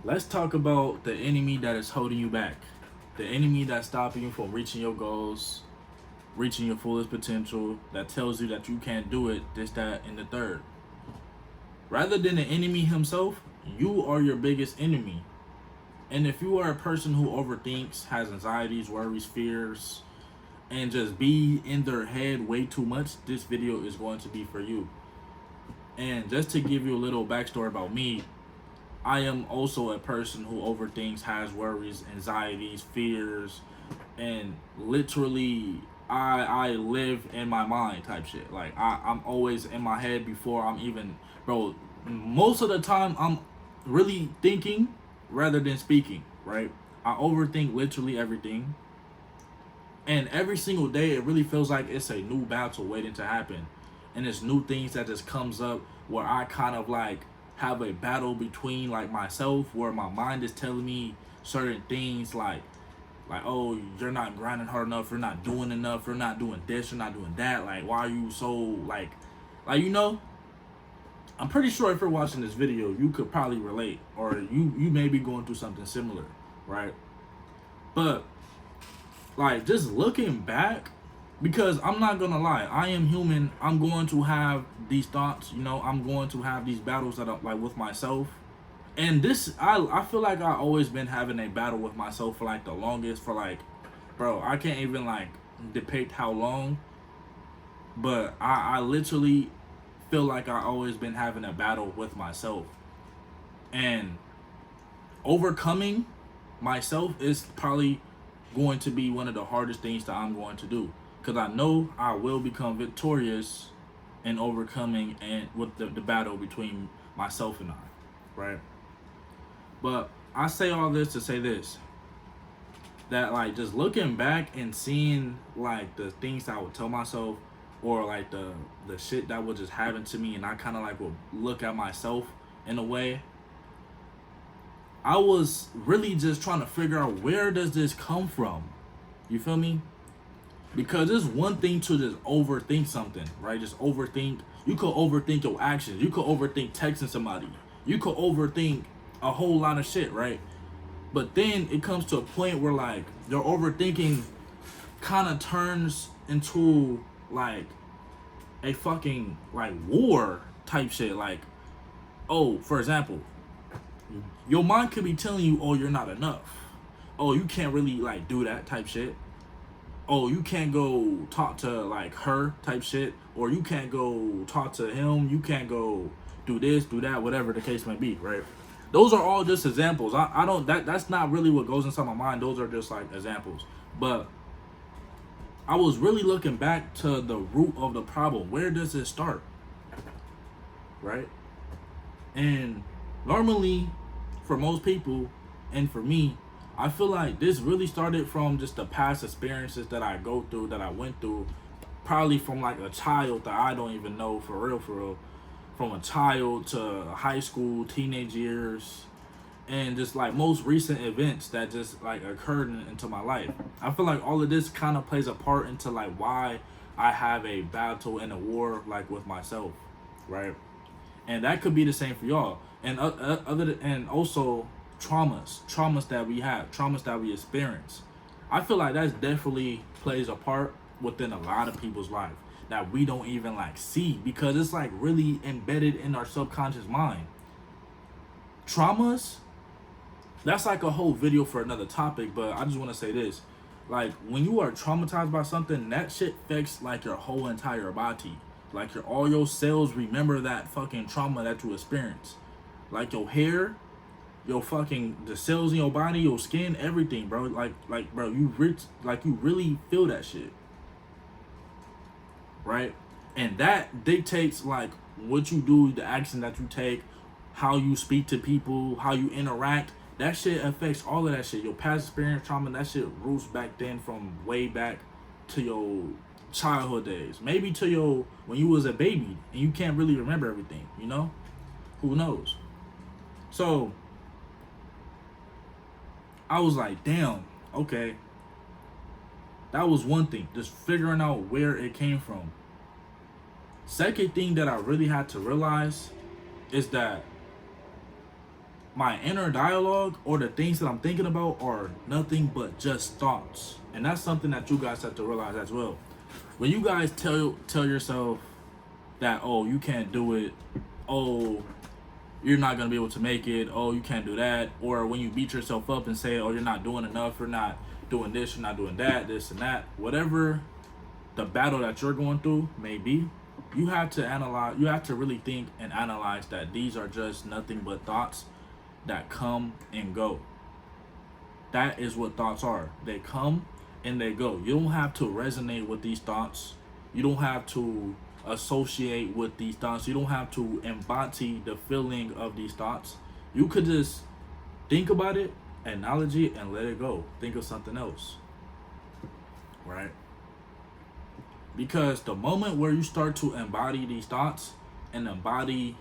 Let's talk about the enemy that is holding you back. The enemy that's stopping you from reaching your goals, reaching your fullest potential, that tells you that you can't do it, this, that, and the third. Rather than the enemy himself, you are your biggest enemy. And if you are a person who overthinks, has anxieties, worries, fears, and just be in their head way too much, this video is going to be for you. And just to give you a little backstory about me, I am also a person who overthinks, has worries, anxieties, fears, and literally I live in my mind type shit. Like I'm always in my head before I'm even, bro. Most of the time I'm really thinking rather than speaking, right? I overthink literally everything. And every single day it really feels like it's a new battle waiting to happen. And it's new things that just comes up where I kind of like have a battle between like myself where my mind is telling me certain things like, oh, you're not grinding hard enough, you're not doing enough, you're not doing this, you're not doing that. Like, why are you so like I'm pretty sure if you're watching this video, you could probably relate, or you may be going through something similar, right? But like just looking back, because I'm not gonna lie, I am human. I'm going to have these thoughts, I'm going to have these battles that are like with myself. And this I feel like I always been having a battle with myself for like the longest, for like, bro, I can't even like depict how long, but I literally feel like I always been having a battle with myself. And overcoming myself is probably going to be one of the hardest things that I'm going to do, because I know I will become victorious in overcoming and with the battle between myself and I, right? But I say all this to say this, that like just looking back and seeing like the things that I would tell myself, or like the shit that would just happen to me, and I kind of like would look at myself in a way. I was really just trying to figure out, where does this come from? You feel me? Because it's one thing to just overthink something, right? Just overthink. You could overthink your actions. You could overthink texting somebody. You could overthink a whole lot of shit, right? But then it comes to a point where like your overthinking kind of turns into like a fucking like war type shit. Like, oh, for example, your mind could be telling you, oh, you're not enough. Oh, you can't really like do that type shit. Oh, you can't go talk to like her type shit, or you can't go talk to him, you can't go do this, do that, whatever the case may be, right? Those are all just examples. I don't that's not really what goes inside my mind. Those are just like examples. But I was really looking back to the root of the problem. Where does it start? Right? And normally for most people, and for me, I feel like this really started from just the past experiences that I go through, that I went through, probably from like a child that I don't even know, for real, from a child to high school, teenage years, and just like most recent events that just like occurred into my life. I feel like all of this kind of plays a part into like why I have a battle and a war like with myself, right? And that could be the same for y'all. And and also traumas that we have, traumas that we experience. I feel like that definitely plays a part within a lot of people's life that we don't even like see, because it's like really embedded in our subconscious mind. Traumas, that's like a whole video for another topic, but I just want to say this. Like when you are traumatized by something, that shit affects like your whole entire body. Like all your cells remember that fucking trauma that you experienced. Like your hair, your fucking the cells in your body, your skin, everything, bro. Like bro, you really feel that shit, right? And that dictates like what you do, the action that you take, how you speak to people, how you interact. That shit affects all of that shit. Your past experience, trauma, that shit roots back then from way back to your childhood days. Maybe to your when you was a baby and you can't really remember everything, Who knows? So I was like, damn, okay. That was one thing, just figuring out where it came from. Second thing that I really had to realize is that my inner dialogue or the things that I'm thinking about are nothing but just thoughts. And that's something that you guys have to realize as well. When you guys tell yourself that, oh, you can't do it, oh, you're not gonna be able to make it, oh, you can't do that, or when you beat yourself up and say, oh, you're not doing enough, you're not doing this, you're not doing that, this and that, whatever the battle that you're going through may be, you have to analyze, you have to really think and analyze that these are just nothing but thoughts that come and go. That is what thoughts are. They come and they go. You don't have to resonate with these thoughts. You don't have to associate with these thoughts. You don't have to embody the feeling of these thoughts. You could just think about it, acknowledge it, and let it go. Think of something else. Right? Because the moment where you start to embody these thoughts and embody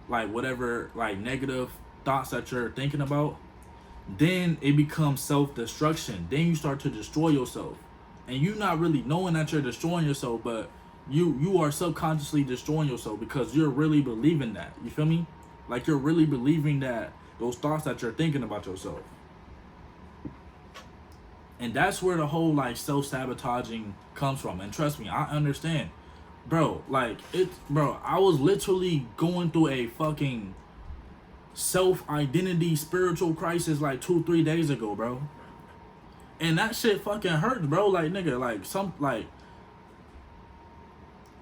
like whatever like negative thoughts that you're thinking about, then it becomes self-destruction. Then you start to destroy yourself. And you not really knowing that you're destroying yourself, but you are subconsciously destroying yourself because you're really believing that. You feel me? Like you're really believing that those thoughts that you're thinking about yourself. And that's where the whole like self-sabotaging comes from. And trust me, I understand. Bro, like I was literally going through a fucking self-identity spiritual crisis like 2-3 days ago, bro. And that shit fucking hurts, bro. Like, nigga, like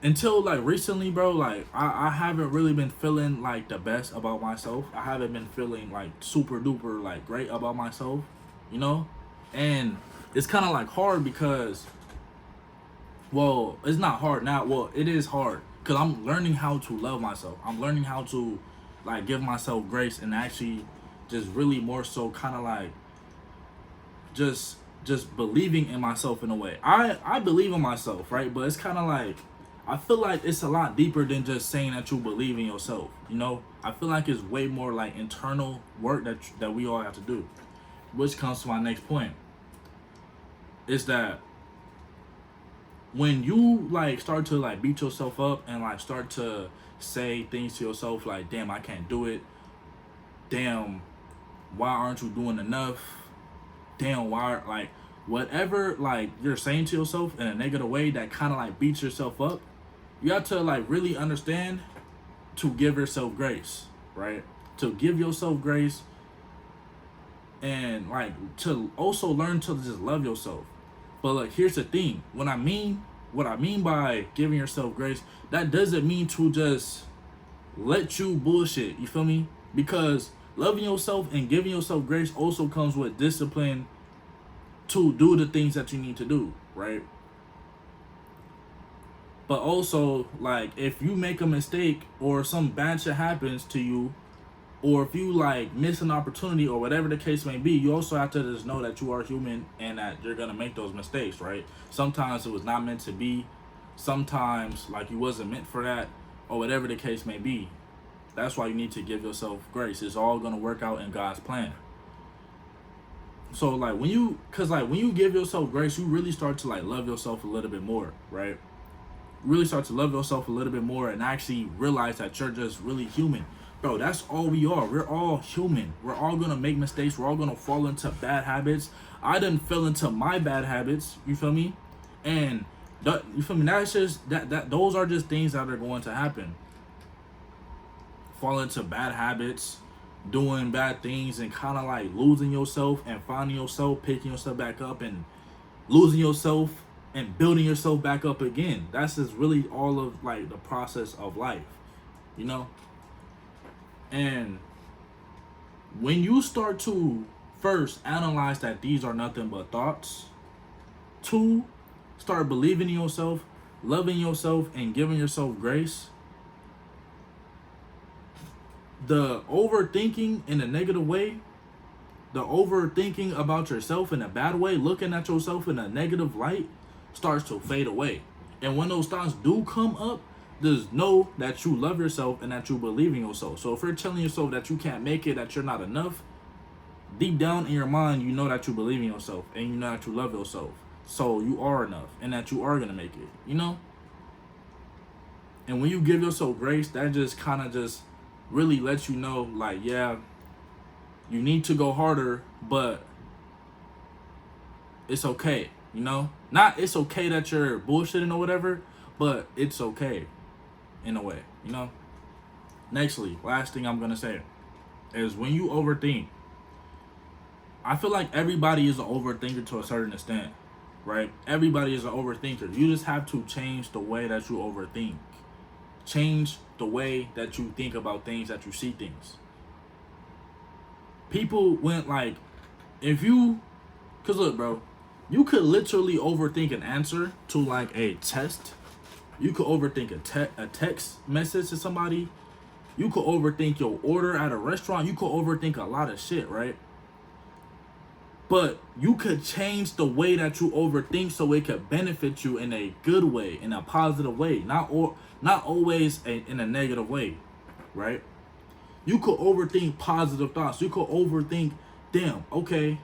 until like recently, bro, like I haven't really been feeling like the best about myself. I haven't been feeling like super duper like great about myself, you know? And it's kind of like hard because, well, it's not hard now. Well, it is hard because I'm learning how to love myself. I'm learning how to like give myself grace and actually just really more so kind of like just believing in myself in a way. I believe in myself, right? But it's kind of like I feel like it's a lot deeper than just saying that you believe in yourself, you know? I feel like it's way more like internal work that we all have to do. Which comes to my next point. Is that when you like start to like beat yourself up and like start to say things to yourself like, damn, I can't do it. Damn, why aren't you doing enough? Damn, why, like, whatever like you're saying to yourself in a negative way that kind of like beats yourself up, you have to like really understand to give yourself grace, right? To give yourself grace and like to also learn to just love yourself. But like, here's the thing. What I mean by giving yourself grace, that doesn't mean to just let you bullshit. You feel me? Because loving yourself and giving yourself grace also comes with discipline to do the things that you need to do, right? But also, like, if you make a mistake or some bad shit happens to you, or if you like miss an opportunity or whatever the case may be, you also have to just know that you are human and that you're gonna make those mistakes, right? Sometimes it was not meant to be. Sometimes like you wasn't meant for that, or whatever the case may be. That's why you need to give yourself grace. It's all gonna work out in God's plan. So like when you give yourself grace, you really start to like love yourself a little bit more, right? Really start to love yourself a little bit more and actually realize that you're just really human. Bro, that's all we are. We're all human. We're all gonna make mistakes. We're all gonna fall into bad habits. I done fell into my bad habits. You feel me? And you feel me? That's just that those are just things that are going to happen. Fall into bad habits, doing bad things, and kind of like losing yourself and finding yourself, picking yourself back up, and losing yourself and building yourself back up again. That's just really all of like the process of life, you know? And when you start to first analyze that these are nothing but thoughts, two, start believing in yourself, loving yourself, and giving yourself grace, the overthinking in a negative way, the overthinking about yourself in a bad way, looking at yourself in a negative light, starts to fade away. And when those thoughts do come up, just know that you love yourself and that you believe in yourself. So if you're telling yourself that you can't make it, that you're not enough, deep down in your mind, you know that you believe in yourself and you know that you love yourself. So you are enough and that you are going to make it, you know? And when you give yourself grace, that just kind of just really lets you know, like, yeah, You need to go harder, but it's okay, you know? Not it's okay that you're bullshitting or whatever, but it's okay in a way, you know? Nextly, last thing I'm gonna say is when you overthink, I feel like everybody is an overthinker to a certain extent, right? Everybody is an overthinker. You just have to change the way that you overthink. Change the way that you think about things, that you see things. People went like, if you, cause look, bro, you could literally overthink an answer to like a test. You could overthink a text message to somebody. You could overthink your order at a restaurant. You could overthink a lot of shit, right? But you could change the way that you overthink so it could benefit you in a good way, in a positive way, not always in a negative way, right? You could overthink positive thoughts. You could overthink, damn, okay,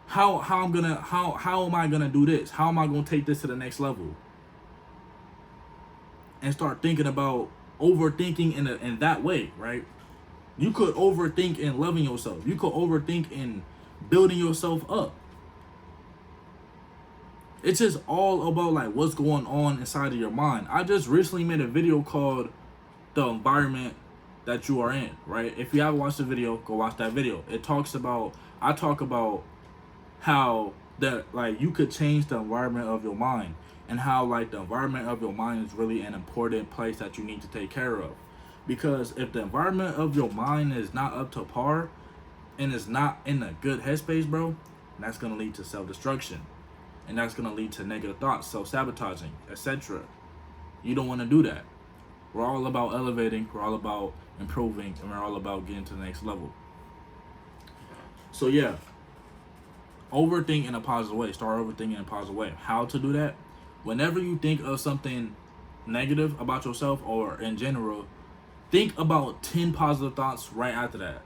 how am I gonna do this? How am I gonna take this to the next level? And start thinking about overthinking in that way, right? You could overthink in loving yourself. You could overthink in building yourself up. It's just all about like what's going on inside of your mind. I just recently made a video called The Environment That You Are In, right? If you haven't watched the video, go watch that video. I talk about how that like you could change the environment of your mind, and how like the environment of your mind is really an important place that you need to take care of. Because if the environment of your mind is not up to par and is not in a good headspace, bro, that's gonna lead to self-destruction. And that's gonna lead to negative thoughts, self-sabotaging, etc. You don't wanna do that. We're all about elevating, we're all about improving, and we're all about getting to the next level. So yeah, overthink in a positive way. Start overthinking in a positive way. How to do that? Whenever you think of something negative about yourself or in general, think about 10 positive thoughts right after that.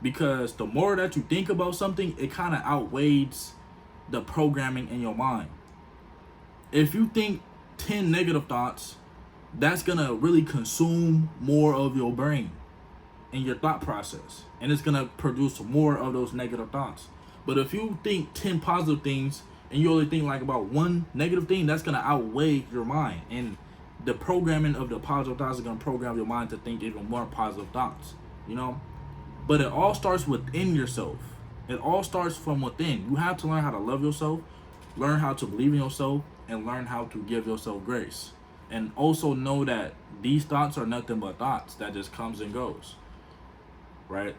Because the more that you think about something, it kind of outweighs the programming in your mind. If you think 10 negative thoughts, that's going to really consume more of your brain and your thought process. And it's going to produce more of those negative thoughts. But if you think 10 positive things and you only think like about one negative thing, that's going to outweigh your mind. And the programming of the positive thoughts is going to program your mind to think even more positive thoughts, you know? But it all starts within yourself. It all starts from within. You have to learn how to love yourself, learn how to believe in yourself, and learn how to give yourself grace. And also know that these thoughts are nothing but thoughts that just comes and goes, right?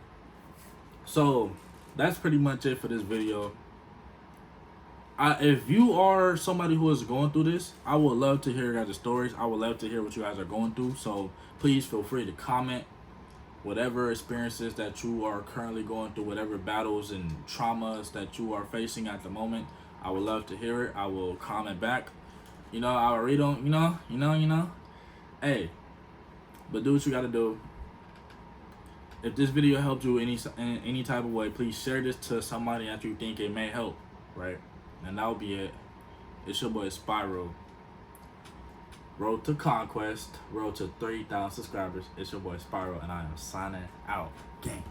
So that's pretty much it for this video. If you are somebody who is going through this, I would love to hear your guys' stories. I would love to hear what you guys are going through. So please feel free to comment whatever experiences that you are currently going through, whatever battles and traumas that you are facing at the moment. I would love to hear it. I will comment back. You know, I'll read them, you know. Hey, but do what you got to do. If this video helped you in any type of way, please share this to somebody that you think it may help, right? And that'll be it. It's your boy Spiral. Road to conquest. Road to 3,000 subscribers. It's your boy Spiral, and I am signing out. Gang.